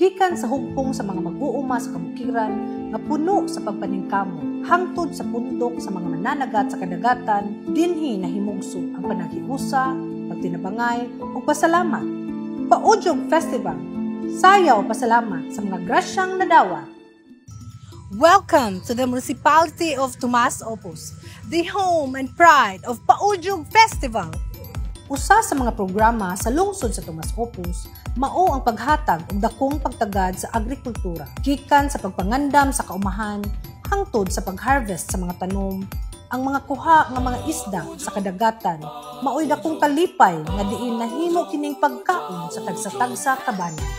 gikan sa hugpong sa mga mag-uuma sa kabukiran nga puno sa pagpaningkamo hangtod sa pundok sa mga mananagat sa kadagatan dinhi nahimugso ang panaghiusa, pagtinabangay ug pasalamat. Paudyog Festival, sayaw pasalamat sa mga grasyang nadawat. Welcome to the Municipality of Tomas Opus, the home and pride of Paudyog Festival. Usa sa mga programa sa lungsod sa Tomas Opus, mao ang paghatag og dakong pagtagad sa agrikultura, gikan sa pagpangandam sa kaumahan hangtod sa pag-harvest sa mga tanom. Ang mga kuha nga mga isda sa kadagatan maoy dakong kalipay nga diin nahimo kining pagkaon sa tagsa-tagsa kabanan.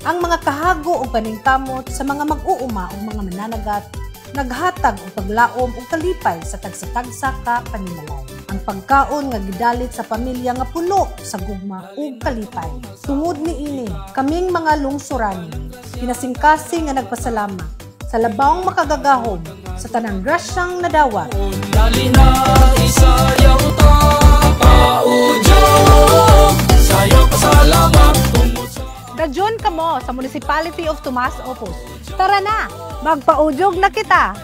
Ang mga kahago o paningkamot sa mga mag-uuma o mga mananagat, naghatag o paglaom o kalipay sa tagsa-tagsa ka panimalay. Ang pagkaon nga gidalit sa pamilya nga puno sa gugma o kalipay. Tungod niini, kaming mga lungsurani, kinasingkasing nga nagpasalamat sa labawang makagagahom sa tanang grasyang nadawat. Dajon kamo sa Municipality of Tomas Opus. Tara na, magpaudyog na kita!